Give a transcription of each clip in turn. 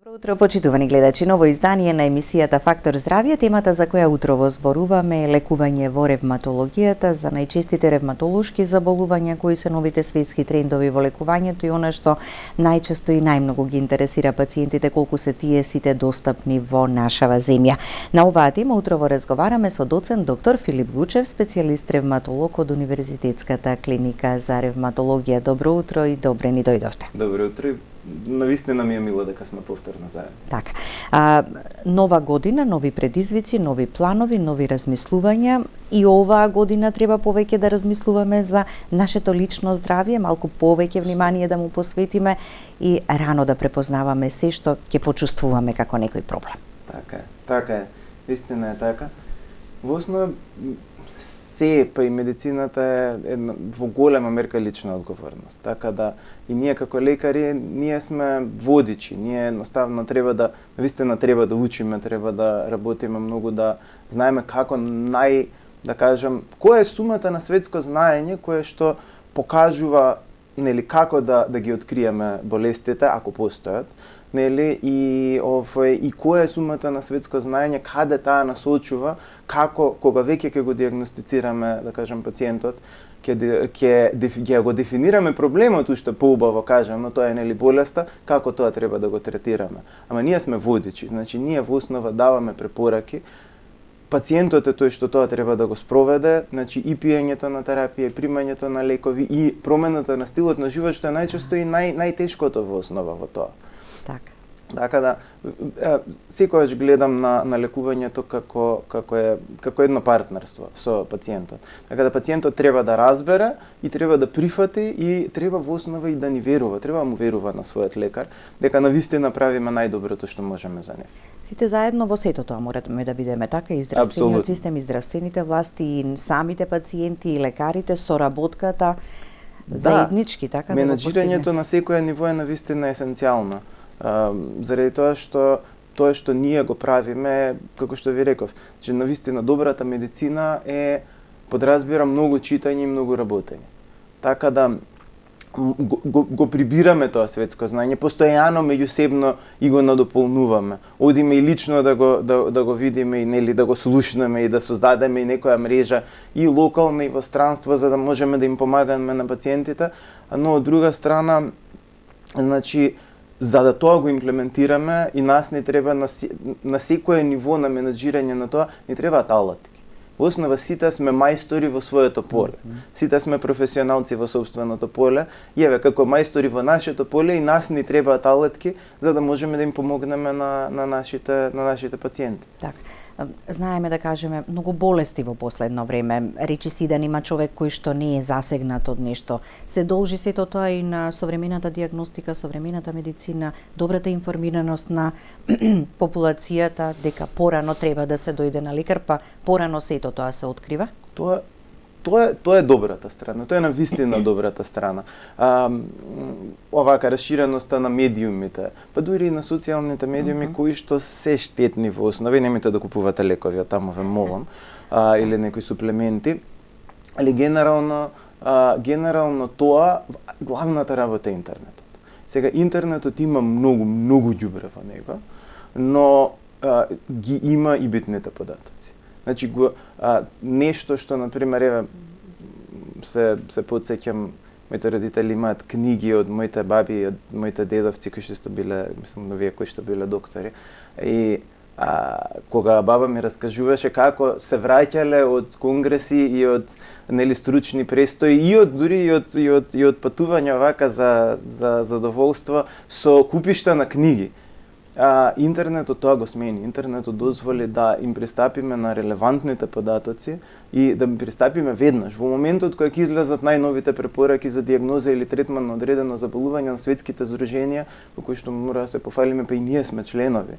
Добро утро, почитувани гледачи. Ново издание на емисијата Фактор здравје. Темата за која утрово зборуваме е лекување во ревматологијата за најчестите ревматолошки заболувања, кои се новите светски трендови во лекувањето и она што најчесто и најмногу ги интересира пациентите, колку се тие сите достапни во нашава земја. На оваа тема утрово разговараме со доцент доктор Филип Вучев, специјалист ревматолог од Универзитетската клиника за ревматологија. Добро утро и добре ни дојдовте. Добро утро. Навистина ми е мило дека сме повторно заедно. Така. Нова година, нови предизвици, нови планови, нови размислувања и оваа година треба повеќе да размислуваме за нашето лично здравје, малку повеќе внимание да му посветиме и рано да препознаваме се што ќе почувствуваме како некој проблем. Така е. Вистина е така. Во основа се, па и медицината е во голема мерка лична одговорност. Така да и ние како лекари, ние сме водичи. Ние едноставно треба да учиме, треба да работиме многу, да знаеме како која е сумата на светско знаење кое што покажува како да ги откриеме болестите ако постојат, и која е сумата на светско знаење, каде таа насочува, како кога веќе ќе го диагностицираме, пациентот, ќе го дефинираме проблемот уште поубаво кажано, тоа е болеста, како тоа треба да го третираме. Ама ние сме водичи, значи ние во основа даваме препораки. Пациентот е тој што тоа треба да го спроведе, значи и пиењето на терапија, и примањето на лекови, и промената на стилот на живот, што е најчесто и најтешкото во основа во тоа. Така да, секогаш гледам на лекувањето како едно партнерство со пациентот. Така да пациентот треба да разбере и треба да прифати и треба во основа и да ни верува, треба да му верува на својот лекар, дека навистина правиме најдоброто што можеме за нив. Сите заедно во сето тоа мораме да бидеме, така, и здравствениот систем, и здравствените власти, и самите пациенти, и лекарите, соработката, заеднички, така да го постигнеме. Менаџирањето на секоја ниво е навистина есенцијално. Заради тоа што ние го правиме, како што ви реков, че навистина добрата медицина подразбира многу читање и многу работење. Така да го прибираме тоа светско знаење, постојано меѓусебно и го надополнуваме. Одиме и лично да го видиме и да го слушнеме и да создадеме и некоја мрежа и локална и во странство за да можеме да им помагаме на пациентите, но од друга страна, значи за да тоа го имплементираме и нас не треба на секое ниво на менаџирање на тоа, не требаат алатки. Во основа сите сме мајстори во своето поле. Сите сме професионалци во сопственото поле. И како мајстори во нашето поле и нас не требаат алатки за да можеме да им помогнеме на нашите пациенти. Така. Знаеме да кажеме многу болести во последно време. Речи си да нема човек кој што не е засегнат од нешто. Се должи сето тоа и на современата диагностика, современата медицина, добрата информираност на популацијата дека порано треба да се дојде на лекар, па порано сето тоа се открива? Тоа е добрата страна, тоа е навистина добрата страна. Овака расширеноста на медиумите, па дури и на социјалните медиуми кои што се штетни во основа, немојте да купувате лекови, таму ве молам, или некои суплементи, али генерално тоа главната работа е интернетот. Сега интернетот има многу ѓубре во него, но ги има и битните податоци. Значи, нешто што, например, се потсеќам, моите родители имаат книги од моите баби, од моите дедовци, кои што биле, вие кои што биле доктори. И кога баба ми раскажуваше како се враќале од конгреси и од стручни престои и дури од патувања овака за задоволство со купишта на книги. Интернетот тоа го смени. Интернетот дозволи да им пристапиме на релевантните податоци и да им пристапиме веднаш. Во моментот кога ќе излезат најновите препораки за диагноза или третман на одредено заболување на светските здруженија, во кои што мора да се пофалиме, па и ние сме членови.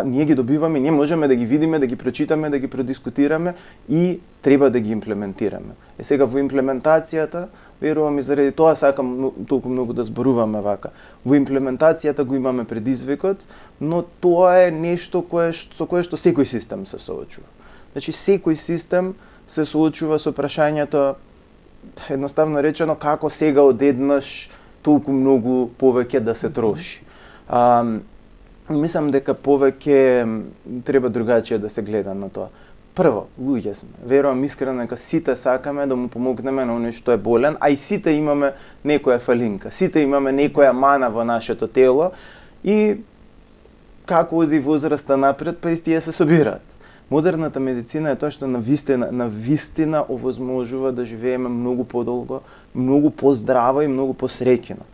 Ние ги добиваме, ние можеме да ги видиме, да ги прочитаме, да ги продискутираме и треба да ги имплементираме. Сега во имплементацијата, верувам и заради тоа сакам толку многу да зборуваме вака. Во имплементацијата го имаме предизвикот, но тоа е нешто со кое што секој систем се соочува. Значи секој систем се соочува со прашањето, едноставно речено, како сега одеднаш толку многу повеќе да се троши. Мислам дека повеќе треба другачие да се гледа на тоа. Прво, луѓе сме. Верувам искрено дека сите сакаме да му помогнеме на оној што е болен, а и сите имаме некоја фалинка, сите имаме некоја мана во нашето тело и како оди возраста напред, па и тие се собираат. Модерната медицина е тоа што на вистина овозможува да живееме многу подолго, многу поздраво и многу посреќено.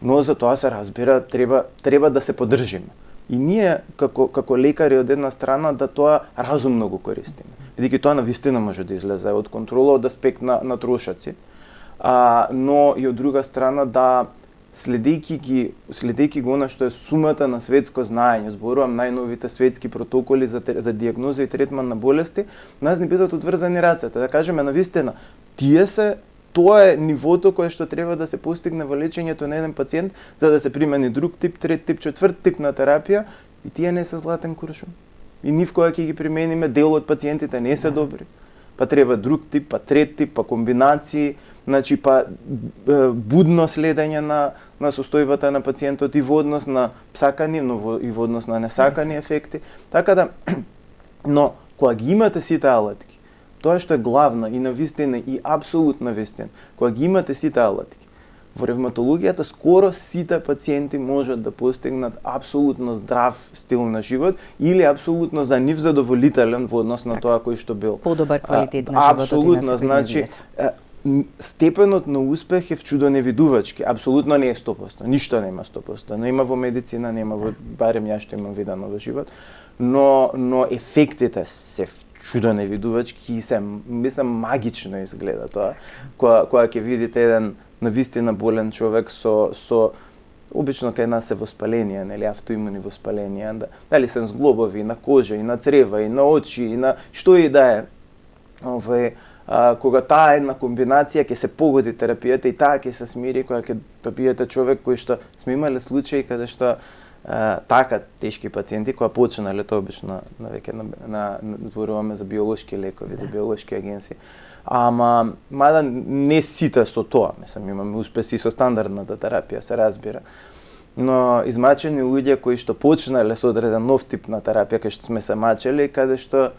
Но за тоа се разбира, треба да се поддржиме. И ние како лекари од една страна да тоа разумно го користиме. Бидејќи тоа навистина може да излезе од контрола од аспект на трошаци, но и од друга страна да следејќи го она што е сумата на светско знаење, зборувам најновите светски протоколи за дијагноза и третман на болести, нас ни бидат одврзани рацете, да кажеме навистина, тоа е нивото кое што треба да се постигне во лечењето на еден пациент за да се примени друг тип, трет тип, четврт тип на терапија и тие не се златен куршум. И нив кога ќе ги примениме, дел од пациентите не се добри. Па треба друг тип, па трет тип, па комбинации, значи па будно следење на состојбата на пациентот и во однос на сакани, но и во однос на несакани ефекти. Така да, но кога ги имате сите алатки, тоа што е главна и навистина и апсолутна вистина, кога ги имате сите алатки, во ревматологијата скоро сите пациенти можат да постигнат апсолутно здрав стил на живот или апсолутно за нив задоволителен во однос на тоа кој што бил. Подобар квалитет на животот. Апсолутно, значи степенот на успех е вчудоневидувачки. Апсолутно не е 100%. Ништо нема 100%. Нема во медицина, нема во, барем ја што имам видено во живот, но ефектите се чудоневидувачки и се, мислам, магично изгледа тоа. Кога ќе видите еден навистина болен човек со обично кај нас е воспаление, нели, автоимуни воспаление, дали се зглобови на кожа, и на црева, и на очи, и на што и да е. Кога таа една комбинација ќе се погоди терапијата и таа ќе се смири, кога ќе добиете човек кој што сме имале случаи каде што така тешки пациенти кои почнале тоа обично веќе зборуваме за биолошки лекови, за биолошки агенции. Ама мада не сите со тоа, мислам, имаме успеси со стандардната терапија, се разбира. Но измачени луѓе кои што почнале со одреден нов тип на терапија, кај што сме се мачели, каде што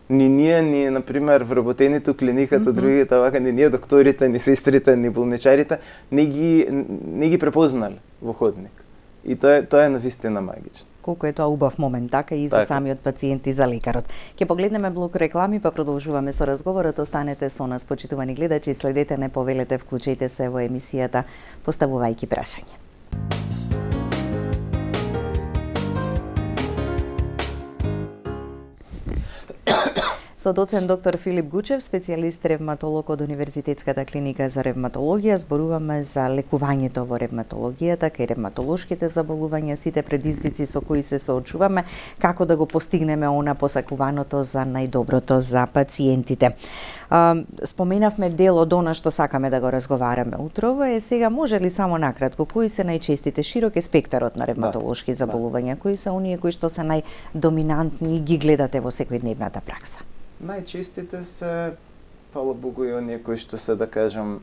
ни ние, ни, например, вработените у клиниката, другите, вака, ни ние докторите, ни сестрите, ни болничарите, не ги препознале во ходник. И тоа е навистина магично. Колку е тоа убав момент, така и за самиот пациент и за лекарот. Ќе погледнеме блок реклами, па продолжуваме со разговорот. Останете со нас, почитувани гледачи, следете, не повелете, вклучете се во емисијата, поставувајќи прашање. Со доцент доктор Филип Гучев, специјалист ревматолог од Универзитетската клиника за ревматологија, зборуваме за лекувањето во ревматологијата, кај ревматолошките заболувања, сите предизвици со кои се соочуваме, како да го постигнеме она посакуваното за најдоброто за пациентите. Споменавме дел од она што сакаме да го разговараме утрово, сега може ли само накратко, кои се најчестите, широк е спектарот на ревматолошки заболувања, кои се оние кои што се најдоминантни и ги гледате во секојдневната пракса? Најчестите се, фала Богу, и оние кои што се, да кажам,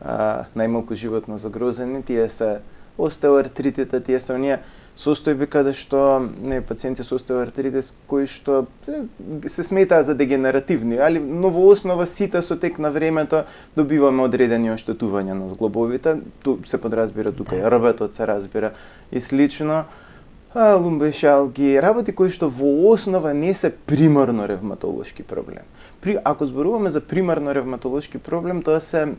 најмалку животно загрозени, тие се остеоартритите, тие се оние состојби каде што пациенти со остеоартритис кои што се сметаа за дегенеративни, али но во основа сите со тек на времето добиваме одредени оштетувања на зглобовите, се подразбира тука и рбетот се разбира и слично. Лумбешалги, работи кои што во основа не се примарно ревматолошки проблем. Ако зборуваме за примарно ревматолошки проблем, тоа се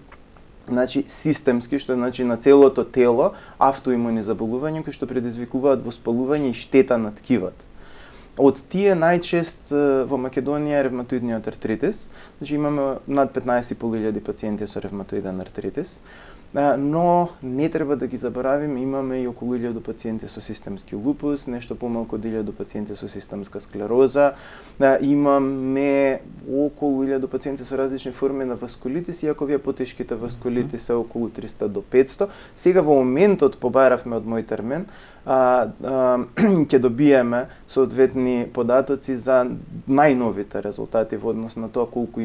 системски, што значи на целото тело, автоимуни заболувања кои што предизвикуваат воспалување и штета на ткивата. Од тие најчест во Македонија е ревматоидниот артритис, значи имаме над 15.500 пациенти со ревматоиден артритис. Но не треба да ги заборавиме, имаме и околу 1000 пациенти со системски лупус, нешто помалку од 1000 пациенти со системска склероза, имаме околу 1000 пациенти со различни форми на васкулитис, иако вие потешките васкулитис се околу 300 до 500. Сега во моментот побаравме од мој термин, ќе добиеме соодветни податоци за најновите резултати во однос на тоа колку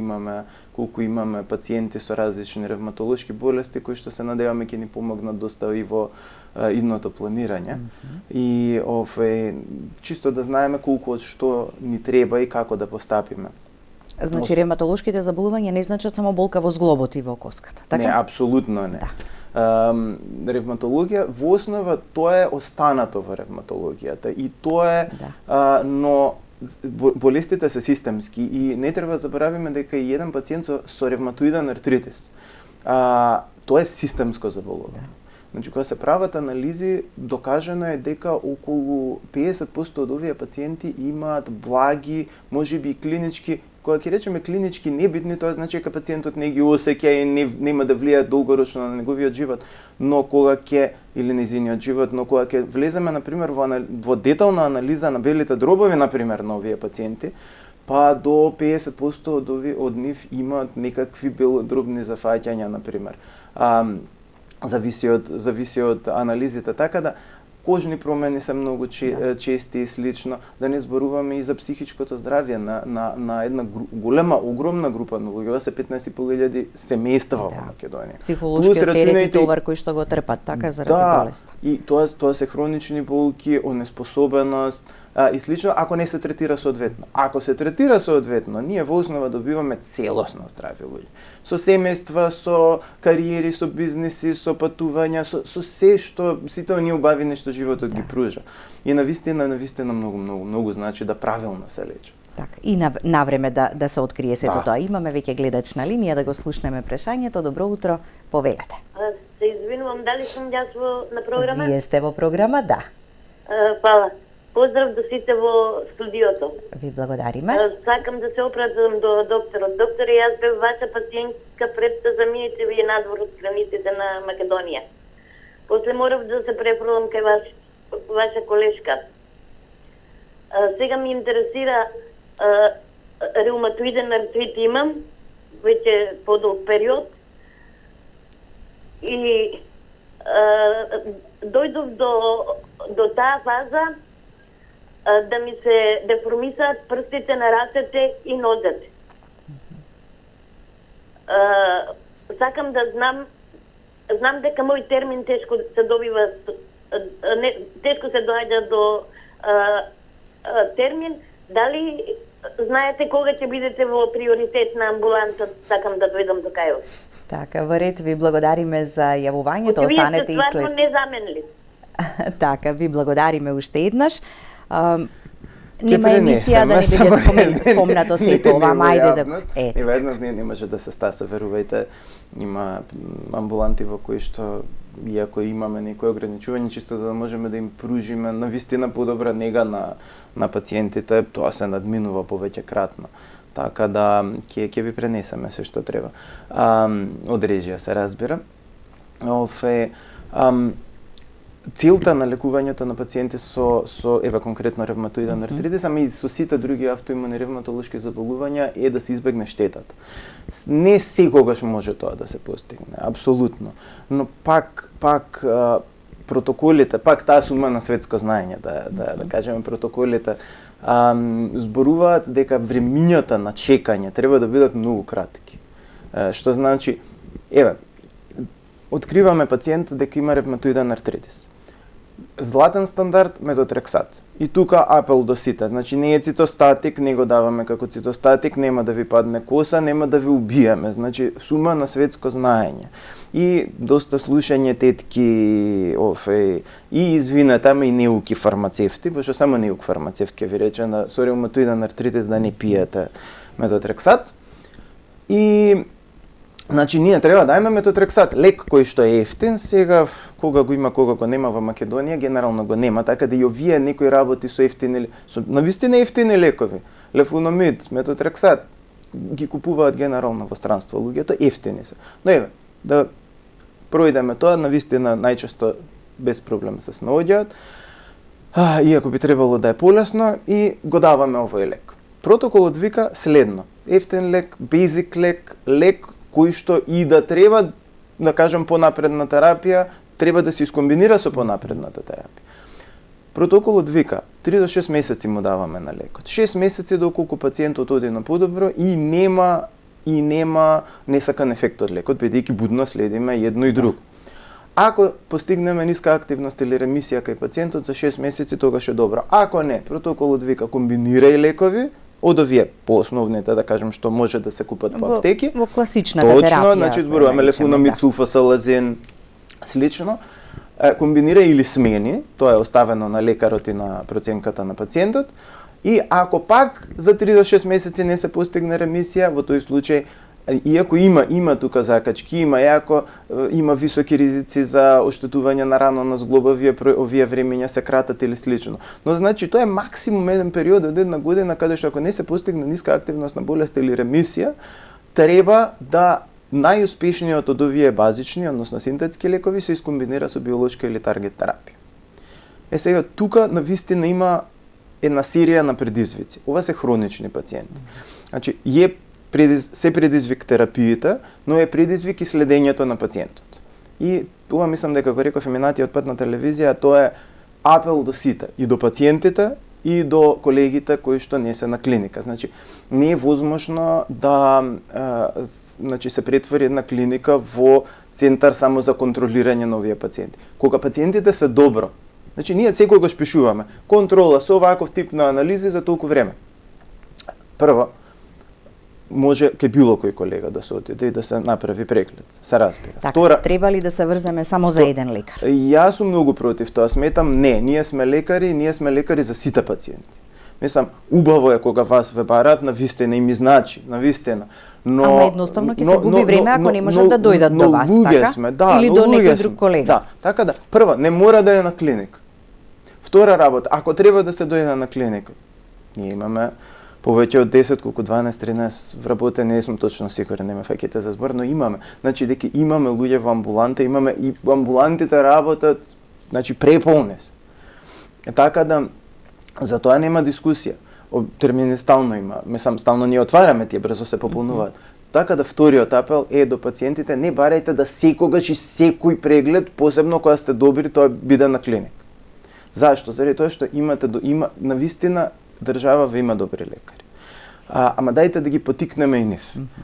имаме пациенти со различни ревматолошки болести кои што се надеваме ќе ни помогнат доста и во идното планирање. И чисто да знаеме колку од што ни треба и како да постапиме. Значи ревматолошките заболувања не значат само болка во зглобот и во коската, така? Не, апсолутно не. Да. Ревматологија во основа тоа е останато во ревматологијата и тоа е но болестите се системски и не треба да заборавиме дека и еден пациент со ревматоиден артритис тоа е системско заболување. Значи, кога се прават анализи, докажано е дека околу 50% од овие пациенти имаат благи, можеби и клинички, кога ќе речеме клинички небитни, тоа значи дека пациентот не ги осеќа и нема да влијае долгорочно на неговиот живот, но кога или незиниот живот, но кога ќе влеземе на пример во детална анализа на белите дробови на пример на овие пациенти, па до 50% од нив имаат некакви белодробни зафаќања на пример. Зависи од анализите, така да кожни промени се многу чести и слично, да не зборуваме и за психичкото здравје на една голема, огромна група на луѓе, се 15.500 семејства во Македонија. Психолошкиот терет и товар кој што го трпат, така, заради болеста. И тоа се хронични болки, онеспособеност и слично, ако не се третира соодветно. Ако се третира соодветно, ние во основа добиваме целосно здрави луѓе. Со семејства, со кариери, со бизниси, со патувања, со се што сите оние убавини што животот ги пружа. И навистина многу значи да правилно се лечи. Така, и на време да се открие сето тоа. Имаме веќе гледач на линија, да го слушнеме прашањето. Добро утро, повелете. Се извинувам, дали сум јас на програма? Вие сте во програма, да. Фала. Поздрав до сите во студиото. Ви благодариме. Сакам да се опратам до докторот. Докторе, јас бев ваша пациентка пред да замиете вие надвор од границите на Македонија. После морав да се префрлам кај ваша колешка. Сега ми интересира реуматоиден артрит имам, веќе подолг период. И дојдов до таа фаза да ми се деформисаат прстите на рацете и нозете. Сакам да знам дека мој термин тешко се добива, тешко се доаѓа до термин. Дали знаете кога ќе бидете во приоритет на амбуланта, сакам да дојдам до кај вас. Така, во ред, ви благодариме за јавувањето, останете и след. Вие сте стварно незаменливи. Така, ви благодариме уште еднаш. Нема емисија да не биде спомнато сето ова, ајде да... И веднаш не може да се стаса, верувајте, има амбуланти во кои што, иако имаме некои ограничувања, чисто за да можеме да им пружиме навистина подобра нега на пациентите, тоа се надминува повеќе кратно. Така да ќе ви пренесеме се што треба. Од режија се разбира. Целта на лекувањето на пациенти со конкретно ревматоиден артритис, ами и со сите други автоимуни ревматолошки заболувања е да се избегне штетата. Не секогаш може тоа да се постигне, апсолутно. Но пак протоколите, пак таа сума на светско знаење, да кажеме протоколите, зборуваат дека времињата на чекање треба да бидат многу кратки. Што значи, откриваме пациент дека има ревматоиден артритис. Златен стандард метотрексат. И тука апел до сите. Значи не е цитостатик, не го даваме како цитостатик, нема да ви падне коса, нема да ви убиеме. Значи сума на светско знаење. И доста слушање тетки, и извинете, ама и неуки фармацевти, пошто само неук фармацевт ќе ви рече на со ревматоиден артритис да не пиете метотрексат. И значи, ние треба да имаме метотрексат, лек кој што е ефтин, сега кога го има, кога го нема во Македонија, генерално го нема, така да и овие некои работи со ефтини, со навистина ефтини лекови, лефлуномид, метотрексат, ги купуваат генерално во странство луѓето, ефтини се. Но да проидеме тоа, навистина најчесто без проблем се снаоѓаат, иако би требало да е полесно, и го даваме овој лек. Протоколот вика следно: ефтин лек, базик лек, лек кој што и да треба, да кажем, понапредна терапија, треба да се искомбинира со понапредната терапија. Протоколот вика 3 до 6 месеци му даваме на лекот. 6 месеци доколку пациентот оди на подобро и нема несакан ефект од лекот, бидејќи будно следиме едно и друго. Ако постигнеме ниска активност или ремисија кај пациентот за 6 месеци, тогаш е добро. Ако не, протоколот вика комбинирај лекови од овие поосновните, да кажем, што може да се купат по аптеки. Во класичната терапија. Точно, значи зборуваме лефунамид, сулфасалазин, слично. Комбинира или смени, тоа е оставено на лекарот и на проценката на пациентот. И ако пак за 3 до 6 месеци не се постигне ремисија, во тој случај, иако има тука закачки, има високи ризици за оштетување на рано на зглоба, овие времења се кратат или слично. Но значи тоа е максимум еден период од една година каде што ако не се постигне ниска активност на болест или ремисија, треба да најуспешниот од овие базични, односно синтетски лекови се искомбинира со биолошка или таргет терапија. Сега тука навистина има една серија на предизвици. Ова се хронични пациенти. Значи се предизвик терапијата, но е предизвик и следењето на пациентот. И ова мислам дека го реков минатиот пат на телевизија, тоа е апел до сите, и до пациентите, и до колегите кои што не се на клиника. Значи, не е возможно да се претвори една клиника во центар само за контролирање на овие пациенти. Кога пациентите се добро, значи ние секогаш пишуваме контрола со оваков тип на анализи за толку време. Прво, може ке било кој колега да се отиде и да се направи преглед, се разбира. Така, втора, треба ли да се врземе само за еден лекар? Јас сум многу против тоа, сметам не, ние сме лекари за сите пациенти. Мислам, убаво е кога вас ве бараат, навистина им значи, навистина. Но ама едноставно ќе се губи време ако не можат да дојдат до вас, така? Сме, да, или до некој друг колега. Да, така да, прва, не мора да е на клиника. Втора работа, ако треба да се дојде на клиника, ние имаме повеќе од 10, колку 12-13 вработени, не сум точно сигурен, нема фаќите за збор, но имаме. Значи, дека имаме луѓе во амбуланта, имаме и амбулантите работат, значи, преполни се. Така да, за тоа нема дискусија. Термини стално има, мислам, стално ние отвараме, тие брзо се пополнуваат. Така да, вториот апел е до пациентите, не барајте да секогаш и секој преглед, посебно кога сте добри, тоа биде на клиника. Зашто? Заради тоа што навистина, држава има добри лекари. Ама дајте да ги потикнеме и нив.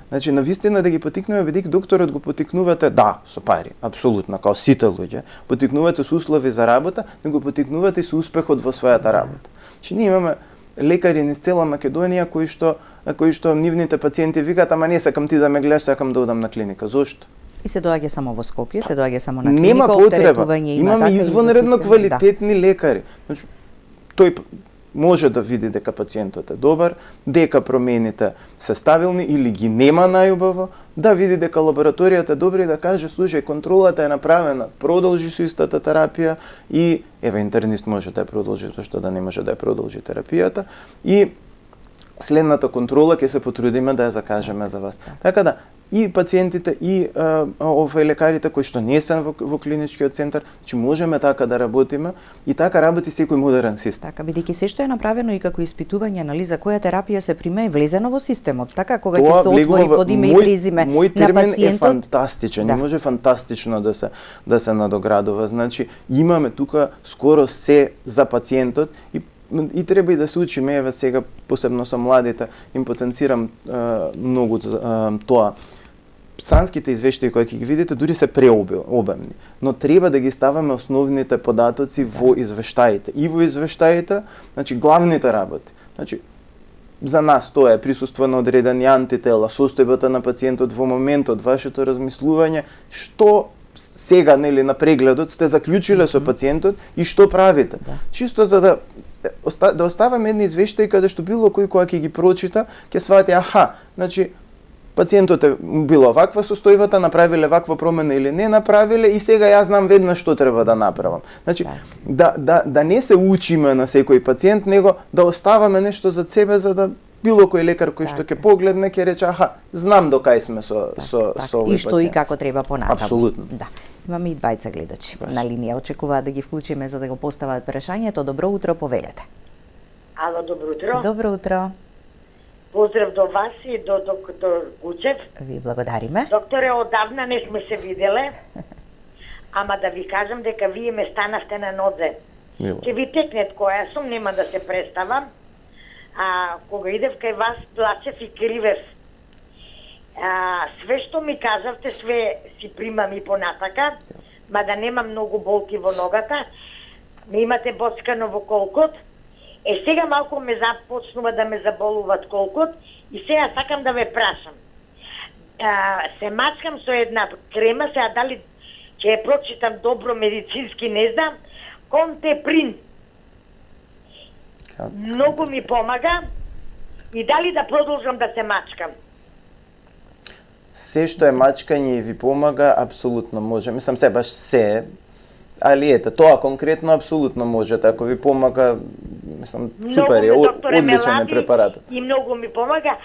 Значи, навистина да ги потикнеме, бидејќи докторот го потикнувате, да, со пари, апсолутно, као сите луѓе. Потикнувате со услови за работа, но го потикнувате со успехот во својата работа. Значи, ние имаме лекари низ цела Македонија кои што нивните пациенти викаат, ама не сакам ти да ме гледаш, сакам да одам на клиника. Зошто? И се доаѓа само во Скопје, се доаѓа само на клиника, нема потреба. Имаме така извонредно квалитетни лекари. Значи, тој може да види дека пациентот е добар, дека промените се стабилни или ги нема најубаво, да види дека лабораторијата е добра и да каже, слушај, контролата е направена, продолжи со истата терапија и еве интернист може да ја продолжи, што да не може да ја продолжи терапијата и следната контрола ќе се потрудиме да ја закажеме за вас. Така да, и пациентите, и лекарите кои што не се во клиничкиот центар, че можеме така да работиме и така работи секој модерен систем. Така, бидејќи се што е направено и како испитување, анализа, која терапија се прима е влезено во системот, така кога ќе се отвори под име и презиме на пациентот. Мој термин е фантастичен, не може фантастично да се надоградува. Значи, имаме тука скоро се за пациентот и треба и да се учиме, еве сега посебно со младите, им потенцирам многу тоа. Странските извештаи кои ќе ги видите дури се преобемни, но треба да ги ставаме основните податоци во извештаите. И во извештаите, значи главните работи. Значи за нас тоа е присуство на одредени антитела, состојбата на пациентот во моментот, вашето размислување, што сега нели на прегледот сте заклучиле со пациентот и што правите. Чисто за да оставаме едни извештаи каде што било кој кога ќе ги прочита, ќе свати значи пациентот е било ваква состојбата, направиле ваква промена или не направиле и сега јас знам веднаш што треба да направам. Значи, да не се учиме на секој пациент, него да оставаме нешто за себе за да било кој лекар кој што ќе погледне ќе рече знам до кај сме со овој пациент. И што и како треба понатаму. Апсолутно. Да. Имаме и двајца гледачи на линија, очекуваат да ги вклучиме за да го постават прашањето. Добро утро, повелете. Ало, добро утро. Добро утро. Поздрав до вас и до доктор Гучев. Ви благодариме. Докторе, одавна не сме се виделе, ама да ви кажам дека вие ме станавте на нозе. Мило. Ќе ви текнет која сум, нема да се представам. Кога идев кај вас, плачев и кривев. Све што ми кажавте, све си примам и понатака, мада нема многу болки во ногата. Ме имате боцкано во колкот. Сега малку ме започнува да ме заболуват колкот и сега сакам да ве прашам. Се мачкам со една крема, сега дали ќе ја прочитам добро медицински, не знам, Контеприн. Многу ми помага и дали да продолжам да се мачкам? Се што е мачкање и ви помага, апсолутно може. Мислам се баш се, али ете, тоа конкретно апсолутно може, ако ви помага, мислам, супер е, одличен е препаратот. И многу ми помага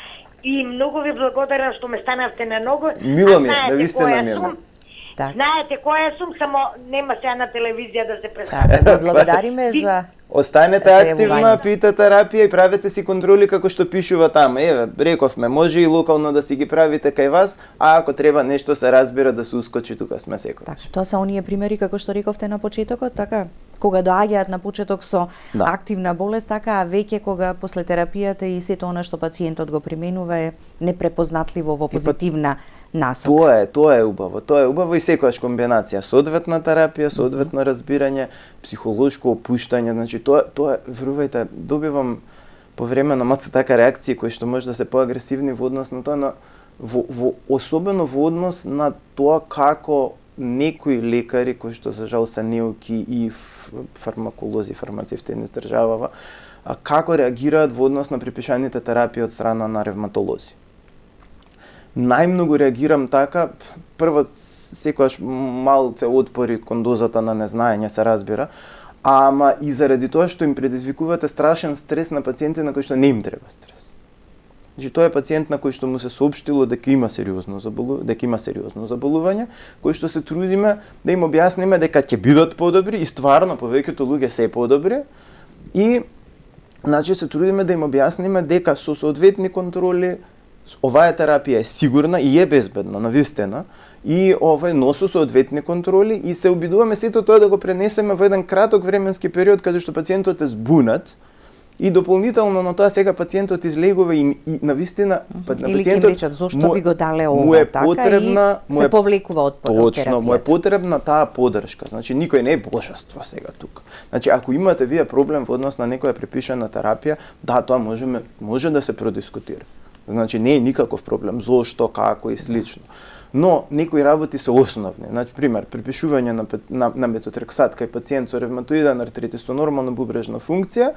и многу ви благодарам што ме станавте на ногу. Мило ми е, да ви сте на мене. Знаете која сум, само нема сега на телевизија да се представам. Така, благодариме за Останете активна, пита терапија и правете си контроли како што пишува тама. Еве, рековме, може и локално да си ги правите кај вас, а ако треба нешто се разбира да се ускочи, тука сме секој. Така, тоа се оние примери како што рековте на почетокот, така кога доаѓаат на почеток со активна болест, така а веќе кога после терапијата и сето она што пациентот го применува е непрепознатливо во позитивна насока. Тоа е убаво и секогаш комбинација соодветна терапија, соодветно разбирање, психолошко опуштање, значи тоа верувајте, добивам повремено маца така реакции кои што може да се поагресивни во однос на тоа, во особено во однос на тоа како некои лекари кои што за жал се неуки и фармаколози, фармацевти не издржавава, како реагираат во однос на припишаните терапии од страна на ревматолози. Најмногу реагирам така, прво секогаш малце отпори кон дозата на незнаење се разбира, ама и заради тоа што им предизвикувате страшен стрес на пациенти на кои што не им треба стрес. Значи тоа е пациент на кој што му се соопштило дека има сериозно заболување, кој што се трудиме да им објасниме дека ќе бидат подобри и стварно повеќето луѓе се подобри и значи се трудиме да им објасниме дека со соодветни контроли оваа терапија е сигурна и е безбедна, навистина, и носу соодветни контроли и се обидуваме сето тоа да го пренесеме во еден краток временски период каде што пациентот е збунат и дополнително на тоа сега пациентот излегува и навистина на пациентот зошто ви го дале ова така и се повлекува од терапијата. Точно, му е потребна таа поддршка. Значи никој не е божество сега тука. Значи ако имате вие проблем во однос на некоја препишана терапија, тоа може да се продискутира. Значи не е никаков проблем, зошто, како и слично. Но некои работи се основни. Значи пример, припишување на метотрексат кај пациент со ревматоиден артритис со нормална бубрежна функција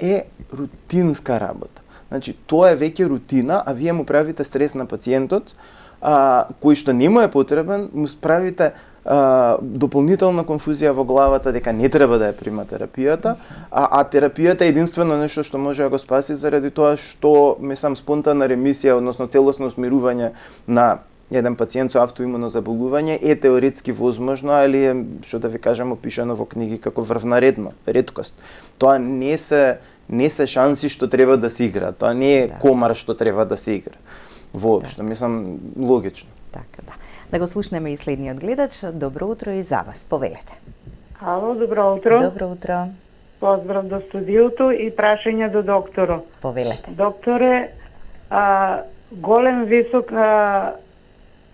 е рутинска работа. Значи тоа е веќе рутина, а вие му правите стрес на пациентот, кој што не му е потребен, му справите дополнителна конфузија во главата дека не треба да ја прима терапијата, а терапијата е единствено нешто што може да го спаси заради тоа што мислам спонтанна ремисија, односно целосно смирување на еден пациент со автоимуно заболување е теоретски возможно, али е, што да ви кажам, опишано во книги како врвна реткост. Тоа не се шанси што треба да се игра, тоа не е комар што треба да се игра. Воопшто, мислам, логично. Така, да. Да го слушнеме и следниот гледач. Добро утро и за вас. Повелете. Ало, добро утро. Добро утро. Поздрав до студиото и прашање до докторот. Повелете. Докторе, голем висок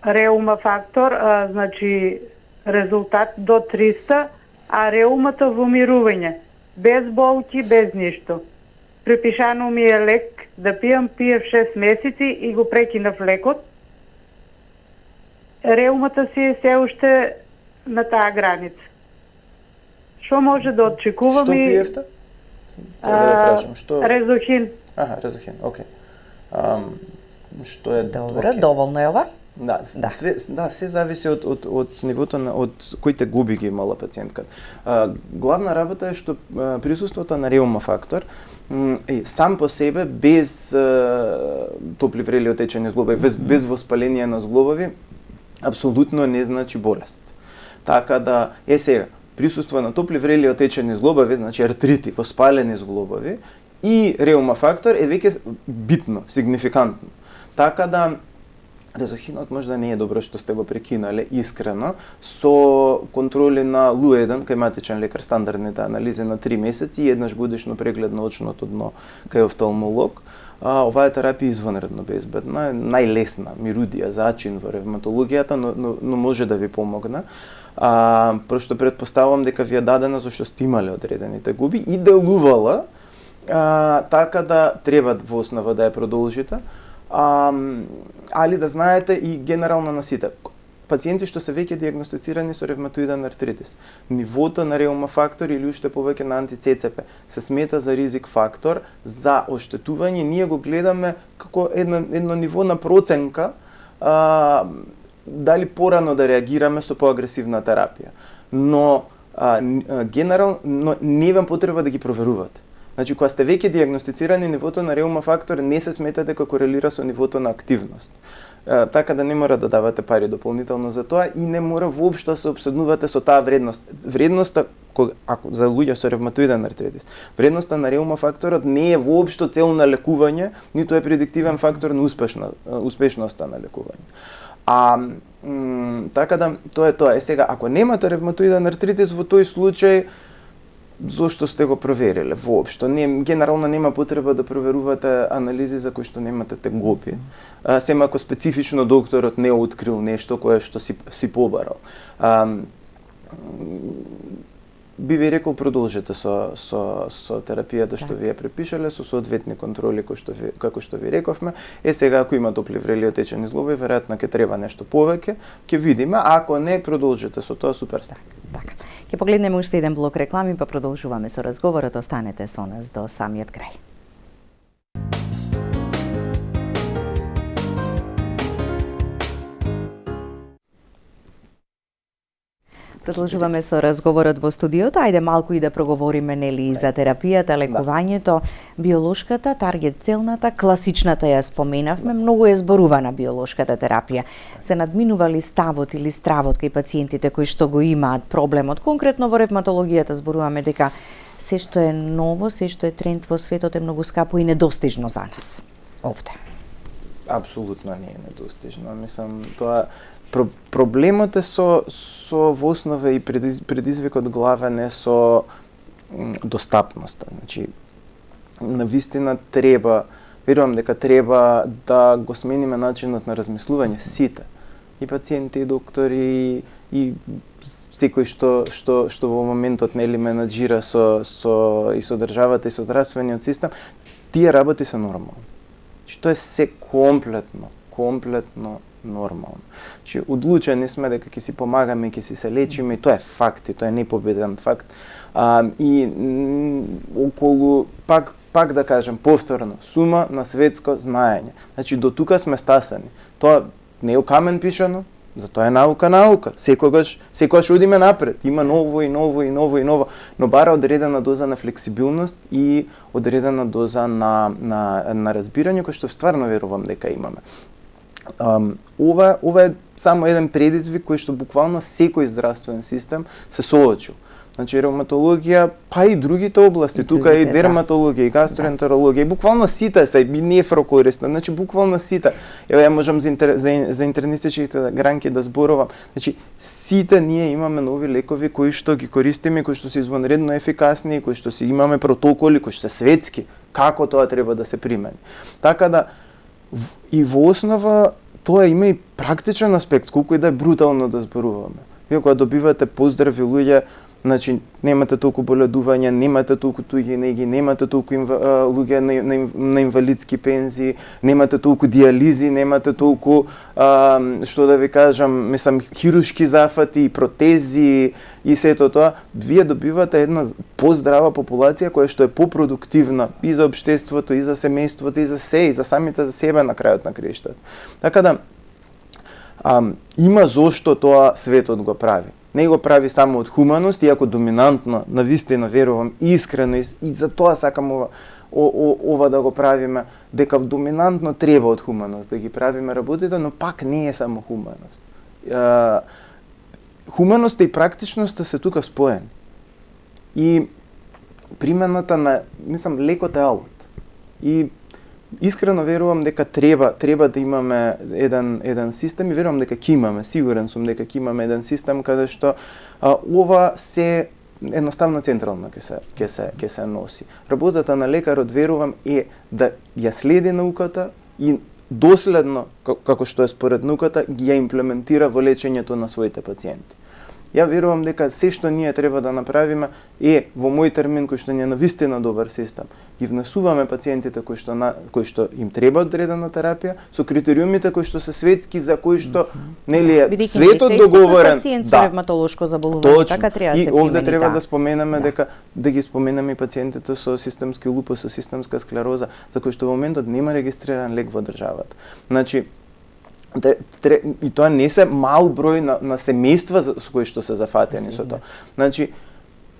реума фактор, значи резултат до 300, а реумата во мирување, без болки, без ништо. Припишано ми е лек да пијам 6 месеци и го прекинав лекот. Реумата си е се уште на таа граница. Што може да очекувам? Што пиевте? Резохин. Резохин, окей. Што е... Добро, доволно е ова? Да, се зависи од нивото од коите губи ги имала пациентката. Главна работа е што присуството на реума фактор сам по себе без топли врели отечени зглобови, без воспаление на зглобови, апсолутно не значи болест. Така да сега присуство на топли врели отечени зглобови, значи артрити, воспалени зглобови и реума фактор е веќе битно, сигнификантно. Така да Резохинот можда не е добро што сте го прекинале искрено, со контроли на Лу1 кај матичен лекар, стандардните анализи на 3 месеци и еднаш годишно преглед на очното дно кај офталмолог. Оваа терапија е извонредно безбедна, најлесна мирудија зачин во ревматологијата, но може да ви помогне. Прошто предпоставувам дека ви е дадена зашто сте имале одредени тегуби и делувала така да треба во основа да ја продолжите. Али да знаете и генерално на сите пациенти што се веќе диагностицирани со ревматоиден артритис, нивото на реума фактор или уште повеќе на анти-ЦЦП се смета за ризик фактор за оштетување. Ние го гледаме како едно ниво на проценка дали порано да реагираме со поагресивна терапија. Но генерално нема потреба да ги проверувате. Значи, кога сте веќе диагностицирани, нивото на реума фактор не се смета дека корелира со нивото на активност. Така да не мора да давате пари дополнително за тоа и не мора воопшто да се обседнувате со таа вредност. Вредноста, ако за луѓе со ревматоиден артритис, вредноста на реума факторот не е воопшто цел на лекување, ниту е предиктивен фактор на успешноста на лекување. Така да, тоа е тоа. Сега, ако немате ревматоиден артритис, во тој случај, зошто сте го провериле воопшто? Генерално нема потреба да проверувате анализи за кои што немате тегоби. Сем ако специфично докторот не открил нешто кое што си побарал. Би ви рекол, продолжете со терапијата што ви ја препишале, со соодветни контроли како што ви рековме. Сега ако има топли врели отечени зглоби, веројатно ќе треба нешто повеќе, ќе видиме, ако не, продолжете со тоа, супер. Така. Ќе погледнеме уште еден блок реклами, па продолжуваме со разговорот. Останете со нас до самиот крај. Продолжуваме со разговорот во студиото. Ајде малку и да проговориме нели за терапијата, лекувањето, биолошката, таргет целната, класичната ја споменавме, многу е зборувана биолошката терапија. Се надминува ли ставот или стравот кај пациентите кои што го имаат проблемот? Конкретно во ревматологијата зборуваме дека се што е ново, се што е тренд во светот е многу скапо и недостижно за нас. Овде. Апсолутно не е недостижно. Мислам, тоа проблемот е со во основа и предизвикот главен е со достапноста. Значи, навистина треба, верувам дека треба да го смениме начинот на размислување сите. И пациенти, и доктори, и секој што во моментот нели менаџира и со државата и со здравствениот систем, тие работи се нормални. Што е се комплетно нормално. Че одлучени сме дека ќе си помагаме, ќе си се лечиме, и тоа е факт, и тоа е непобеден факт. И околу, пак да кажем, повторно, сума на светско знаење. Значи, до тука сме стасани. Тоа не е у камен пишано, затоа е наука. Секогаш одиме напред. Има ново, но бара одредена доза на флексибилност и одредена доза на разбирање, кој што стварно верувам дека имаме. Ова е само еден предизвик кој што буквално секој здравствен систем се соочил. Значи, ревматологија, па и другите области, тука и дерматологија, и гастроентерологија, и буквално сите се, и нефрокористен, значи буквално сите. Ја можам за интернистичките гранки да зборувам. Значи, сите ние имаме нови лекови кои што ги користиме, кои што се извонредно ефикасни, кои што си имаме протоколи, кои што се светски, како тоа треба да се примени. Така да, и во основа тоа има и практичен аспект, колку и да е брутално да зборуваме. Вие кога добивате поздрави луѓе, значи немате толку боледувања, немате толку туѓи неги, немате толку луѓе на инвалидски пензии, немате толку диализи, немате толку што да ви кажам, мислам, хирушки зафати и протези и сето тоа, вие добивате една поздрава популација која што е попродуктивна и за општеството, и за семејството, и за се, и за самите за себе на крајот на краиштата. Така да има зошто тоа светот го прави. Не го прави само од хуманост, иако доминантно, навистина верувам, искрено, и за тоа сакам ова да го правиме, дека доминантно треба од хуманост да ги правиме работите, но пак не е само хуманост. Хуманоста и практичноста се тука споени. И примената на, мислам, лекот е алат. И искрено верувам дека треба да имаме еден систем и верувам дека ќе имаме, сигурен сум дека ќе имаме еден систем каде што ова се едноставно централно ќе се носи. Работата на лекарот верувам е да ја следи науката и доследно, како што е според науката, ги ја имплементира во лечењето на своите пациенти. Ја верувам дека се што ние треба да направиме е, во мој термин, кој што не е навистина добар систем, ги внесуваме пациентите кои што им треба одредена терапија, со критериумите кои што се светски, за кои што нели е светот договорен. Пациент со ревматолошко заболување, така треба да се примени. И овде треба да споменеме дека да ги споменеме и пациентите со системски лупус, со системска склероза, за кои што во моментот нема регистриран лек во државата. Значи, и тоа не се мал број на семејства со кои што се зафатени со тоа. Значи,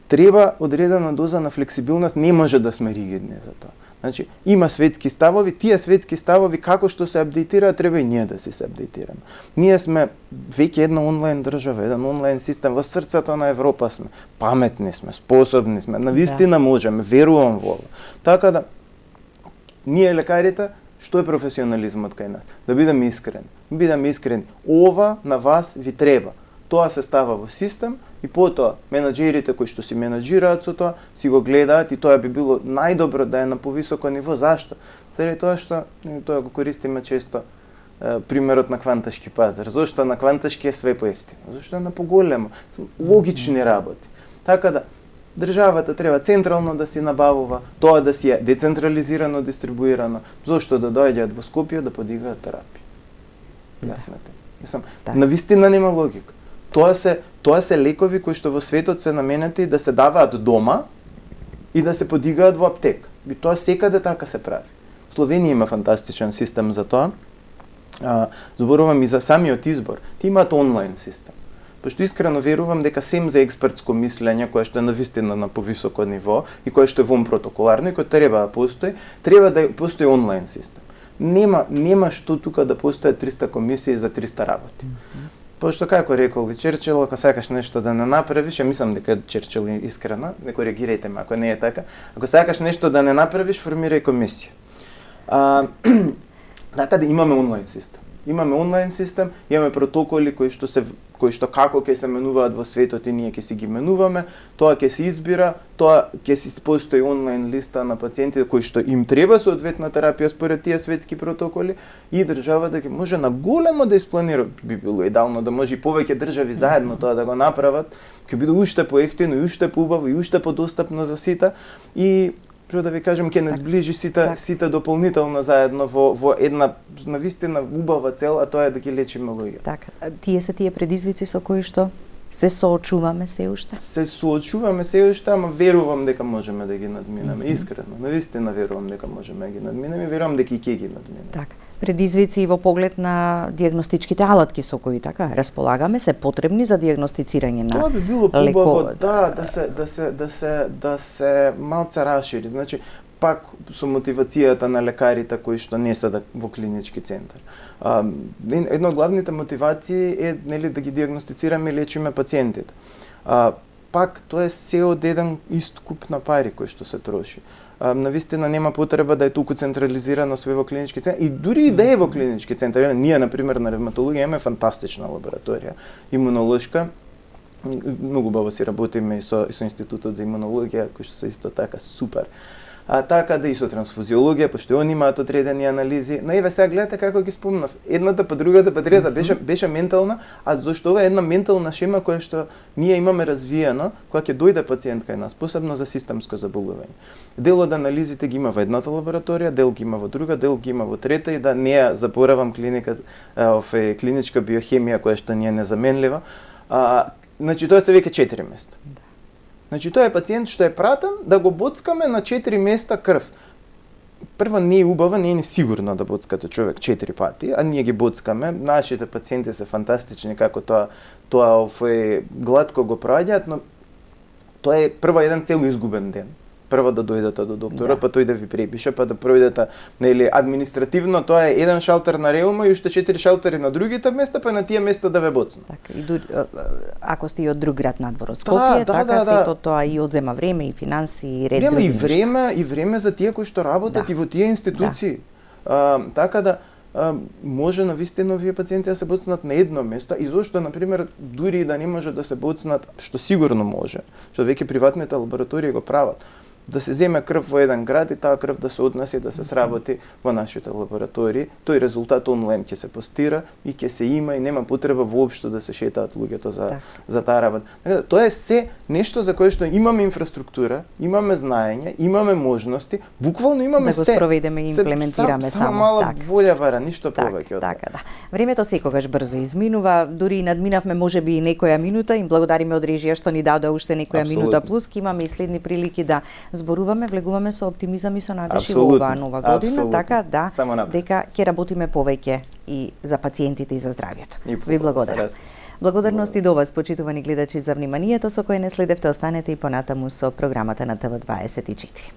треба одредена доза на флексибилност, не може да сме ригидни за тоа. Значи, има светски ставови, тие светски ставови како што се апдейтираат, треба и ние да се апдейтираме. Ние сме веќе една онлайн држава, еден онлайн систем, во срцето на Европа сме, паметни сме, способни сме, навистина можеме, верувам во ова. Така да, ние лекарите, што е професионализмот кај нас? Да бидеме искрени. Ова на вас ви треба. Тоа се става во систем и потоа менаџерите кои што си менаџираат со тоа, си го гледаат и тоа би било најдобро да е на повисоко ниво. Зашто? Заради тоа што тоа го користиме често примерот на кванташки пазар. Зошто на кванташки е све поевтино? Зашто е на поголемо? Логични работи. Така да државата треба централно да си набавува, тоа да си е децентрализирано, дистрибуирано, зошто да доаѓаат во Скопје да подигаат терапија. Јаснете. Мислам, навистина нема логика. Тоа се лекови кои што во светот се наменети да се даваат дома и да се подигаат во аптека. И тоа секаде така се прави. Словенија има фантастичен систем за тоа. Зборувам и за самиот избор. Ти имаат онлайн систем. Пошто искрено верувам дека сем за експертско мислење, кое што е навистина на повисоко ниво и кое што е вон протоколарно и кое треба да постои, треба да постои онлайн систем. Нема што тука да постојат 300 комисии за 300 работи. Пошто како рекол и Черчил, ако сакаш нешто да не направиш, ја мислам дека Черчил искрено, не коригирајте ме ако не е така, ако сакаш нешто да не направиш, формирај комисија. Така да имаме онлайн систем. Имаме протоколи кои што како ќе се менуваат во светот и ние ќе си ги менуваме, тоа ќе се избира, тоа ќе си постои онлайн листа на пациентите кои што им треба соодветна терапија според тие светски протоколи и државата ќе може на големо да испланира, би било идеално да може и повеќе држави заедно тоа да го направат, ќе биде уште поевтино и уште поубаво и уште подостапно за сите и што да ви кажам, ќе не сближи сите дополнително заедно во една навистина убава цел, а тоа е да ги лечиме луѓе. Така, тие се тие предизвици со кои што се соочуваме се уште? Се соочуваме се уште, ама верувам дека можеме да ги надминеме, искрено. Навистина верувам дека можеме да ги надминеме и верувам дека и ќе ги надминеме. Така. Предизвици во поглед на дијагностичките алатки со кои така располагаме се потребни за дијагностицирање на тоа би било побаво, да се малце расшири. Значи, пак со мотивацијата на лекарите кои што не се во клинички центар. Една од главните мотивации е нели да ги дијагностицираме и лечиме пациентите. Пак тоа е се од еден ист куп на пари кои што се троши. Навистина нема потреба да е толку централизирано све во клинички центар и дури и да е во клинички центар. Ние на пример на ревматологија имаме фантастична лабораторија, имунолошка. Многу баво си работиме и со Институтот за имунологија, кој што се исто така супер. Така да и со трансфузиологија, пошто они имаат одредени анализи. Но еве сега гледате како ги спомнав. Едната па другата па третата беше ментална, а зашто ова е една ментална шема која што ние имаме развиено, кога ќе дојде пациент кај нас, посебно за системско заболување. Дел од анализите ги има во едната лабораторија, дел ги има во друга, дел ги има во трета и да не ја заборавам клиничка биохемија која што ни е незаменлива. Значи тоа се веќе 4 места. Значи тоа е пациент што е пратен да го боцкаме на 4 места крв. Прво не е убава, не е сигурно да боцкате човек 4 пати, а ние ги боцкаме. Нашите пациенти се фантастични како тоа глатко го проаѓаат, но тоа е прво еден цел изгубен ден. Прво да дојдете до доктора, па тој да ви препише, па да пројдете, нели, административно, тоа е еден шалтер на реума и уште 4 шалтери на другите места, па на тие места да ве боцнат. Така, и ако сте и од друг град надвор од Скопје, сето тоа и одзема време и финанси и ред други нешта. И време за тие кои што работат и во тие институции. Така да може навистина овие пациенти да се боцнат на едно место и зошто на пример дури и да не може да се боцнат, што сигурно може, што веќе приватните лаборатории го прават, да се земе крв во еден град и таа крв да се однесе да се сработи во нашите лаборатории, тој резултат онлайн ќе се постира и ќе се има и нема потреба воопшто да се шетаат луѓето за таа работа. Така да тоа е се нешто за кое што имаме инфраструктура, имаме знаење, имаме можности, буквално имаме да го спроведеме и имплементираме само мала волја бара, ништо повеќе од тоа. Така да. Времето секогаш брзо изминува, дури и надминавме можеби и некоја минута, им благодариме од режија што ни даде уште некоја минута плюс, имаме и следни прилики да зборуваме, влегуваме со оптимизам и со надеж и во оваа нова година, така да, дека ќе работиме повеќе и за пациентите и за здравјето. Ви благодарам. Благодарности до вас, почитувани гледачи, за вниманието со кое не следевте. Останете и понатаму со програмата на ТВ24.